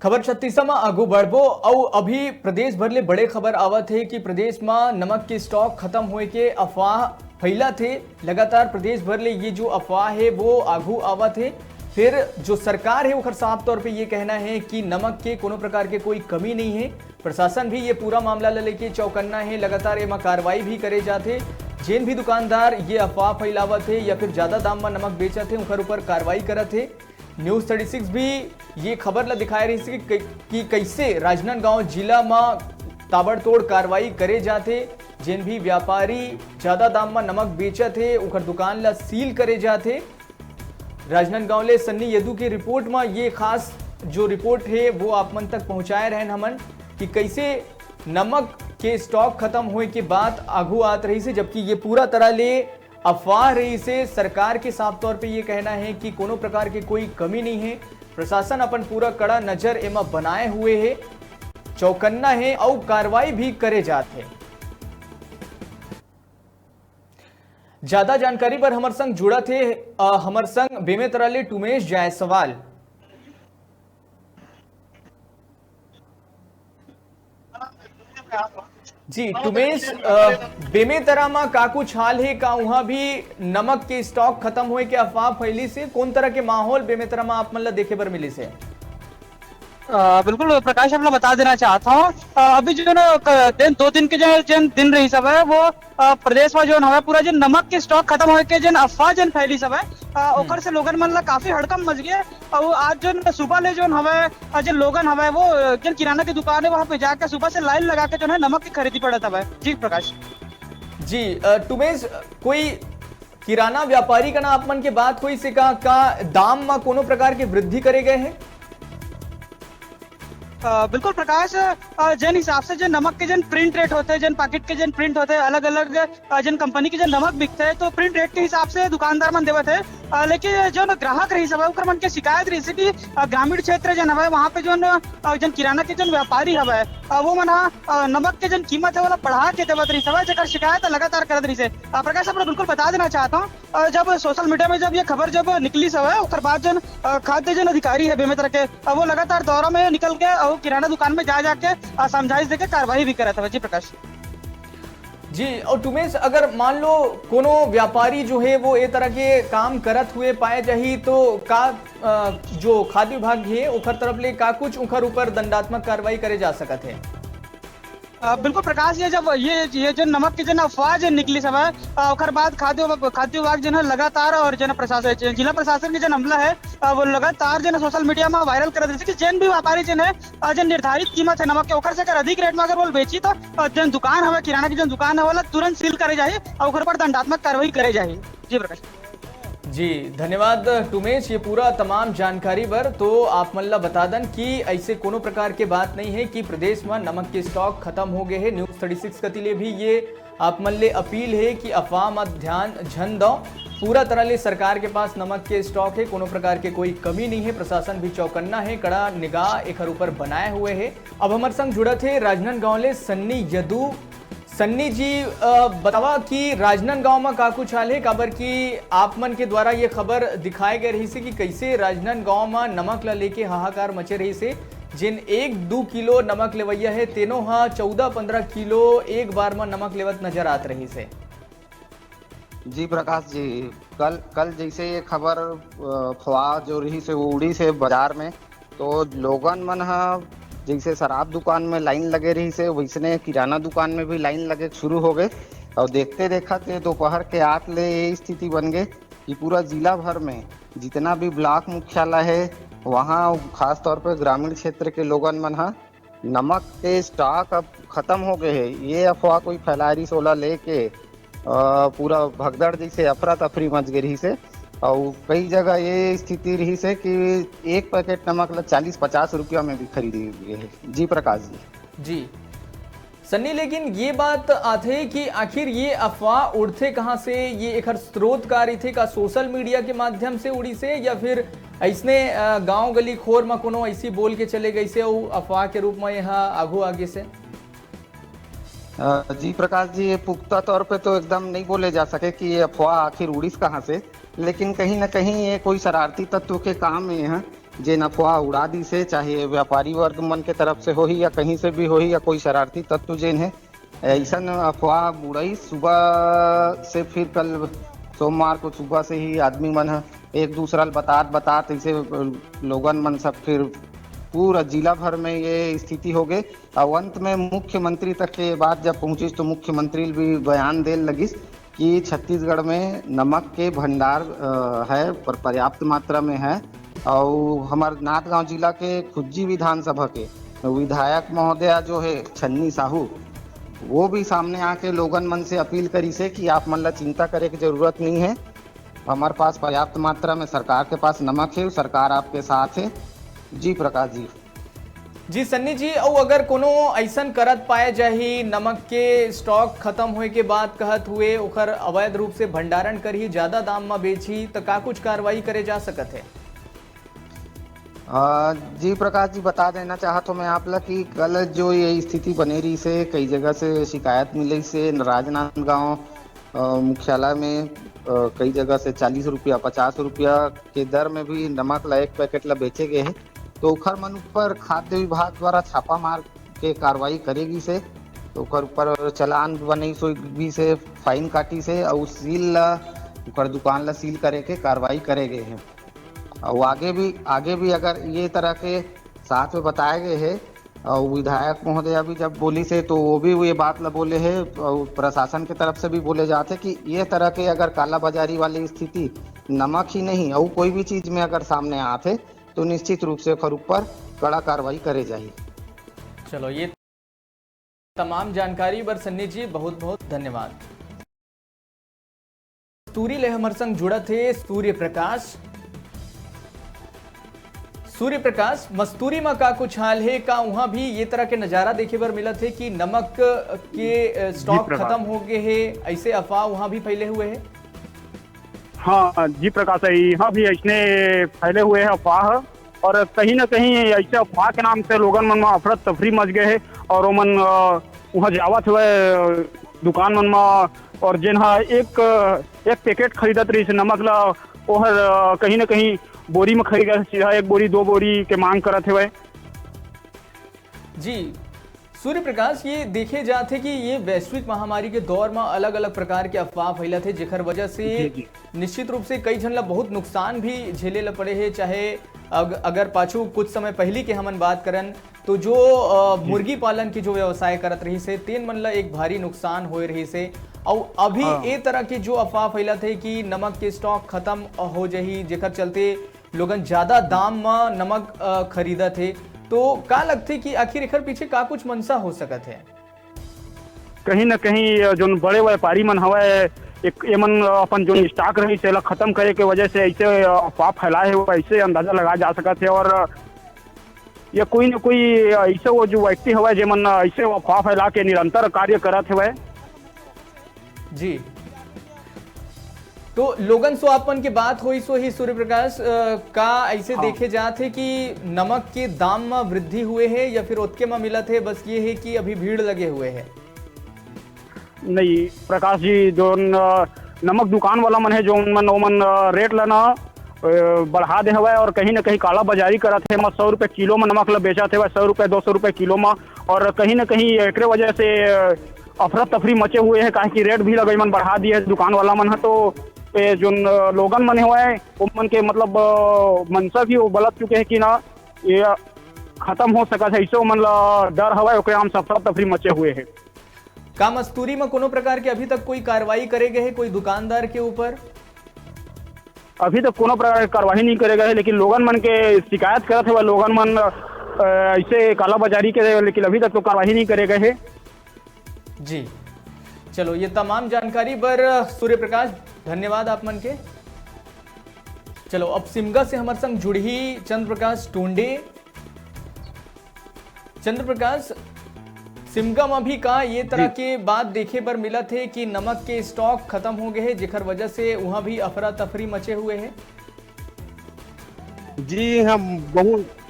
खबर छत्तीस में आगू बढ़बो और अभी प्रदेश भर ले बड़े खबर आवत है कि प्रदेश में नमक के स्टॉक खत्म होए के अफवाह फैला थे। लगातार प्रदेश भर ले ये जो अफवाह है वो आगू आवत है। फिर जो सरकार है वो साफ तौर पे ये कहना है कि नमक के कोनो प्रकार के कोई कमी नहीं है। प्रशासन भी ये पूरा मामला लेके चौकन्ना है, लगातार एमा कार्रवाई भी करे जाते। जिन भी दुकानदार ये अफवाह फैलावत है या फिर ज्यादा दाम में नमक बेचत है उनके ऊपर कार्रवाई करत है। न्यूज 36 भी ये खबर ला दिखाए रही कि कैसे राजनांदगांव जिला में ताबड़तोड़ कार्रवाई करे जाते। जिन भी व्यापारी ज्यादा दाम में नमक बेचत है उनकर दुकान ला सील करे जाते। राजनांदगांव ले सन्नी यदू की रिपोर्ट में ये खास जो रिपोर्ट है वो आप मन तक पहुंचाए रहे हमन कि कैसे नमक के स्टॉक खत्म होए के बाद आगू आत रही से, जबकि ये पूरा तरह ले अफवाह रही से। सरकार के साफ तौर पे ये कहना है कि कोनो प्रकार की कोई कमी नहीं है। प्रशासन अपन पूरा कड़ा नजर एमा बनाए हुए है, चौकन्ना है और कार्रवाई भी करे जाते हैं। ज्यादा जानकारी पर हमर संग जुड़ा थे हमर संग बेमेतरा टुमेश जायसवाल। जी टुमेश, बेमेतरा में का कुछ हाल है का वहां भी नमक के स्टॉक खत्म हुए के अफवाह फैली से कौन तरह के माहौल बेमेतरा में आप मतलब देखे पर मिली से? बिल्कुल प्रकाश, मैं बता देना चाहता हूँ अभी जो ना दो दिन के जो दिन रही सब है वो प्रदेश में जो है पूरा जो नमक के स्टॉक खत्म होए के जो अफवाह जन फैली सब है ओकर से लोगन मन ला काफी हड़कम मच गए। और आज जो सुबह ले जो हवे जो लोगन हवे वो जो किराना की दुकान है वहाँ पे जाकर सुबह से लाइन लगा के जो है नमक की खरीदी पड़त हवे। जी प्रकाश जी टुमेश, कोई किराना व्यापारी का ना आप मन के बात हुई से का दाम में कोनो प्रकार की वृद्धि करे गए हैं? बिल्कुल प्रकाश, जन हिसाब से जो नमक के जन प्रिंट रेट होते हैं, जन पैकेट के जन प्रिंट होते हैं, अलग अलग जन कंपनी के जन नमक बिकते हैं तो प्रिंट रेट के हिसाब से दुकानदार मन देवत है। लेकिन जो ग्राहक रही सब है मन के शिकायत रही कि ग्रामीण क्षेत्र जन है वहाँ पे जन किराना के जन व्यापारी हवे वो मन नमक के जन कीमत है वो बढ़ा के देवत रही सब जगह शिकायत लगातार करत रही से। प्रकाश अपना बिल्कुल बता देना चाहता हूँ जब सोशल मीडिया में जब ये खबर जब निकली सब है उसके बाद जन खाद्य जन अधिकारी है बेमेतरा के वो लगातार दौरा में निकल के किराना दुकान में जा जाके समझाइश देके कार्रवाई भी करा था। जी प्रकाश जी, और टुमेश, अगर मान लो कोनो व्यापारी जो है वो ये तरह के काम करत हुए पाए जाही तो का जो खाद्य विभाग है उखर तरफ ले का कुछ उखर ऊपर दंडात्मक कार्रवाई करे जा सकत है? बिल्कुल प्रकाश, ये जब ये जो नमक की जो अफवाह जो निकली सब है उसके बाद खाद्य विभाग जो है लगातार और जन प्रशासन जिला प्रशासन के जो अमला है वो लगातार जो सोशल मीडिया में वायरल कर देते कि जन भी व्यापारी जन है जो निर्धारित कीमत है नमक के ओखर से अगर अधिक रेट में अगर वो बेची तो जन दुकान है किराना की जो दुकान है वो तुरंत सील करे जाए और ओखर पर दंडात्मक कार्रवाई करे जाए। जी प्रकाश जी धन्यवाद टुमेश, ये पूरा तमाम जानकारी पर। तो आप मल्ला बता दन कि ऐसे कोनो प्रकार के बात नहीं है कि प्रदेश में नमक के स्टॉक खत्म हो गए हैं। न्यूज 36 के लिए भी ये आप मल्ले अपील है कि अफवाह मत ध्यान झन दो। पूरा तरह ले सरकार के पास नमक के स्टॉक है, कोनो प्रकार के कोई कमी नहीं है। प्रशासन भी चौकन्ना है, कड़ा निगाह एक ऊपर बनाए हुए है। अब हमारे संग जुड़त है राजनांदगांव ले सन्नी यदू। सन्नी जी बतावा कि राजनांदगांव में का कुछ हाल है, काबर की आप मन के द्वारा ये खबर दिखाए गए रही से कि कैसे राजनांदगांव में नमक ला लेके हाहाकार मचे रही से। जिन 1-2 किलो नमक लेवैया है तेनो 14-15 किलो एक बार में नमक लेवत नजर आत रही से। जी प्रकाश जी, कल जैसे ये खबर अफवाह जो रही से वो उड़ी से बाजार में तो लोगन मन जैसे शराब दुकान में लाइन लगे रही से वैसने किराना दुकान में भी लाइन लगे शुरू हो गए। और देखते देखते दोपहर के आठ ले ये स्थिति बन गई कि पूरा जिला भर में जितना भी ब्लॉक मुख्यालय है वहाँ खास तौर पर ग्रामीण क्षेत्र के लोगन मन नमक के स्टॉक अब खत्म हो गए हैं। ये अफवाह कोई फैला रही सोला लेके पूरा भगदड़ जैसे अफरा तफरी मच गई रही से। और कई जगह ये स्थिति रही से कि एक पैकेट नमक 40-50 रुपया में भी खरीदी गई है। जी प्रकाश जी सन्नी, लेकिन ये बात आते कि आखिर ये अफवाह उड़ते कहाँ से, ये एक स्रोत कारी थे का सोशल मीडिया के माध्यम से उड़ी से या फिर ऐसने गांव गली खोर में कोनो ऐसी बोल के चले गई से अफवाह के रूप में यहाँ आगू आगे से? जी प्रकाश जी, ये पुख्ता तौर पे तो एकदम नहीं बोले जा सके कि ये अफवाह आखिर उड़ीस कहाँ से, लेकिन कहीं ना कहीं ये कोई शरारती तत्व के काम में है जे अफवाह उड़ा दी से, चाहे व्यापारी वर्ग मन के तरफ से हो ही या कहीं से भी हो ही या कोई शरारती तत्व जेन है ऐसा अफवाह उड़ाई। सुबह से फिर कल सोमवार को सुबह से ही आदमी मन एक दूसरा बतात ऐसे लोगन मन सब फिर पूरा जिला भर में ये स्थिति हो गई। और अंत में मुख्यमंत्री तक के बात जब पहुंची तो मुख्यमंत्री भी बयान देने लगी कि छत्तीसगढ़ में नमक के भंडार है, पर पर्याप्त मात्रा में है। और हमारे नाथगांव जिला के खुज्जी विधानसभा के विधायक महोदया जो है छन्नी साहू, वो भी सामने आके लोगन मन से अपील करी से कि आप मन ला चिंता करे की जरूरत नहीं है, हमारे पास पर्याप्त मात्रा में सरकार के पास नमक है, सरकार आपके साथ है। जी प्रकाश जी। जी सन्नी जी, और अगर कोनो ऐसन करत पाए जाही नमक के स्टॉक खत्म होए के बाद कहत हुए ओकर अवैध रूप से भंडारण करही, ज्यादा दाम में बेची, तो का कुछ कार्रवाई करे जा सकत है? जी प्रकाश जी, बता देना चाहता हूँ मैं आप लोग कि कल जो ये स्थिति बने रही से कई जगह से शिकायत मिली से राजनांदगांव मुख्यालय में कई जगह से 40 रुपया 50 रुपया के दर में भी नमक ला एक पैकेट ला बेचे गए हैं। तो उखर मन ऊपर खाद्य विभाग द्वारा छापा मार के कार्रवाई करेगी से, तो उखर ऊपर चलान बनी भी से, फाइन काटी से, और सील ला उखर दुकान ला सील करे के कार्रवाई करे गए हैं। और आगे भी अगर ये तरह के साथ में बताए गए हैं, और विधायक महोदया भी जब बोली से तो वो भी ये बात ला बोले हैं, और प्रशासन की तरफ से भी बोले जाते कि ये तरह के अगर कालाबाजारी वाली स्थिति नमक ही नहीं और कोई भी चीज में अगर सामने आते तो निश्चित रूप से ओकर ऊपर कड़ा कार्रवाई करे जाए। चलो, ये तमाम जानकारी बर सन्नी जी बहुत बहुत धन्यवाद। सूर्य ले हमर संग जुड़ा थे सूर्य प्रकाश मस्तूरी में का कुछ हाल है, का वहां भी ये तरह के नजारा देखे बर मिला थे कि नमक के स्टॉक खत्म हो गए हैं, ऐसे अफवाह वहां भी फैले हुए हैं? हाँ जी प्रकाश, यहाँ भी ऐसे फैले हुए हैं अफवाह, और कहीं ना कहीं ऐसे अफवाह के नाम से लोगन मन में अफरत तफरी मच गए है, और मन वहाँ जावत हुए दुकान मन में, और जिन एक पैकेट खरीदत रही नमक ला ओहर कहीं ना कहीं बोरी में खरीदा, सीधा 1 बोरी 2 बोरी के मांग करत हुए। जी सूर्य प्रकाश, ये देखे जाते कि ये वैश्विक महामारी के दौर में अलग अलग प्रकार के अफवाह फैला थे, जेकर वजह से निश्चित रूप से कई जन ला बहुत नुकसान भी झेले ला पड़े हैं। चाहे अगर पाछू कुछ समय पहले के हमन बात करन तो जो मुर्गी पालन की जो व्यवसाय करत रही से तेन मन ला एक भारी नुकसान हो रही से, और अभी ए तरह की जो अफवाह फैला थे कि नमक के स्टॉक खत्म हो जाही, जेकर चलते लोगन ज्यादा दाम में नमक खरीदा थे, तो का लगते कि आखिर एकर पीछे का कुछ मंशा हो सकत है? कहीं ना कहीं जो बड़े व्यापारी मन हवे एक एमन अपन जो स्टॉक रही से खत्म करे के वजह से ऐसे अफवाह फैलाए है, ऐसे अंदाजा लगा जा सकत है। और या कोई न कोई ऐसे वो जो व्यक्ति हवे जेमन ऐसे अफवाह फैला के निरंतर कार्य करत हवे। जी, तो लोगन सो अपन के बात हुई सो ही सूर्य प्रकाश का ऐसे देखे जाते कि नमक के दाम में वृद्धि हुए है या फिर उतके में मिला थे, बस ये है कि अभी भीड़ लगे हुए है? नहीं प्रकाश जी, जो नमक दुकान वाला मन है जो मन रेट लेना बढ़ा दे हुआ है, और कहीं ना कहीं काला बाजारी करत है। 100 रुपये किलो में नमक ला बेचा थे 100 रुपये 200 रुपये किलो में, और कहीं ना कहीं एक वजह से अफरा तफरी मचे हुए हैं, काहे कि रेट भी लगे मन बढ़ा दिए दुकान वाला मन है। तो जो लोगन मन हुआ है वो मन के मतलब मनसा भी वो गलत चुके हैं कि ना ये खत्म हो सका है, ऐसे मन ला डर हवा है, आम अफरा तफरी मचे हुए है। का मस्तूरी में कोनो प्रकार के अभी तक कोई कार्रवाई करे गए है कोई दुकानदार के ऊपर? अभी तक कोनो प्रकार की कार्रवाई नहीं करे गए, लेकिन लोगन मन के शिकायत करते हुए लोगन मन ऐसे काला बाजारी के, लेकिन अभी तक तो कार्रवाई नहीं करे गए है। जी चलो, ये तमाम जानकारी पर सूर्य प्रकाश धन्यवाद आप मन के। चलो, अब सिमगा से हमारे संग जुड़ी चंद्र प्रकाश टोंडे। चंद्र प्रकाश, सिमगा में भी का ये तरह के बात देखे पर मिला थे कि नमक के स्टॉक खत्म हो गए हैं, जेकर वजह से वहां भी अफरा तफरी मचे हुए हैं? जी हम बहुत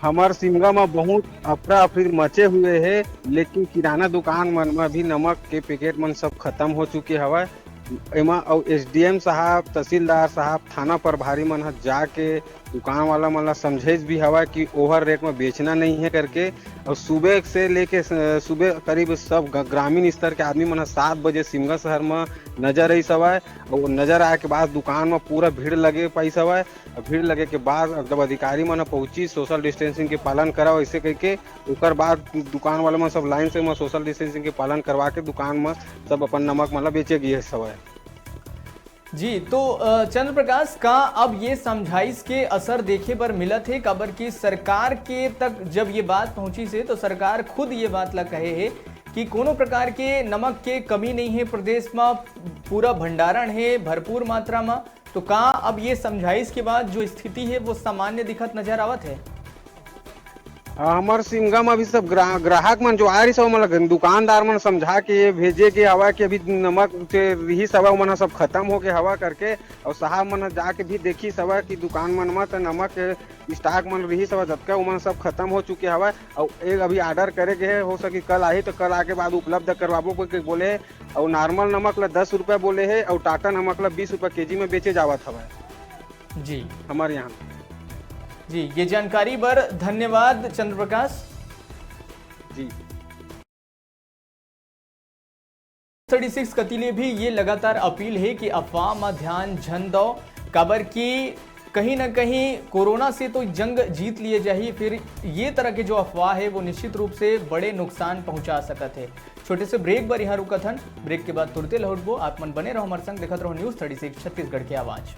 हमार सिमगा में बहुत अफरा अफरी मचे हुए है, लेकिन किराना दुकान मन में भी नमक के पैकेट मन सब खत्म हो चुके हवा। एमा और SDM साहब, तहसीलदार साहब, थाना प्रभारी मन जाके दुकान वाला मतलब समझेज भी हवा कि ओवर रेट में बेचना नहीं है करके। और सुबह से लेके सुबह करीब सब ग्रामीण स्तर के आदमी मन 7 बजे सिमगा शहर में नजर आई सवाय। और नजर आए के बाद दुकान में पूरा भीड़ लगे पाई सवाय। और भीड़ लगे के बाद जब अधिकारी मन पहुंची सोशल डिस्टेंसिंग के पालन करा ऐसे करके ओकर बाद दुकान वाला मन सब लाइन से सोशल डिस्टेंसिंग के पालन करवा के दुकान में सब अपन नमक मतलब बेचे गए सवाय। जी, तो चंद्र प्रकाश का अब ये समझाइश के असर देखे पर मिलत है काबर की सरकार के तक जब ये बात पहुंची से तो सरकार खुद ये बात ला कहे है कि कोनो प्रकार के नमक के कमी नहीं है, प्रदेश में पूरा भंडारण है भरपूर मात्रा में। तो का अब ये समझाइश के बाद जो स्थिति है वो सामान्य दिखत नजर आवत है? हमार सिमगा में अभी सब ग्राहक मन जो आ रही सब मतलब दुकानदार मन समझा के भेजे के हवा कि अभी नमक रही सवा मन सब खत्म हो के हवा करके। और साहब मन जाके भी देखी सवा कि दुकान मन में तो नमक स्टॉक मन रही सवा जतका मन सब खत्म हो चुके हवा। और एक अभी ऑर्डर करे के है, हो सके कल आई तो कल आके बाद उपलब्ध करवाबो के बोले। और नॉर्मल नमक ला 10 रुपये बोले है और टाटा नमक ला 20 रुपये केजी में बेचे जावत हवा जी हमारे यहाँ। जी, ये जानकारी पर धन्यवाद चंद्र प्रकाश जी। 36 कतीले भी ये लगातार अपील है कि अफवाह में ध्यान झन दो काबर की कहीं ना कहीं कोरोना से तो जंग जीत लिए जाही, फिर ये तरह के जो अफवाह है वो निश्चित रूप से बड़े नुकसान पहुंचा सकत है। छोटे से ब्रेक पर यहाँ रुकत हन, ब्रेक के बाद तुरते लौटबो। आप मन बने रहो हमारे संग, देखत रहो न्यूज़ 36 छत्तीसगढ़ की आवाज।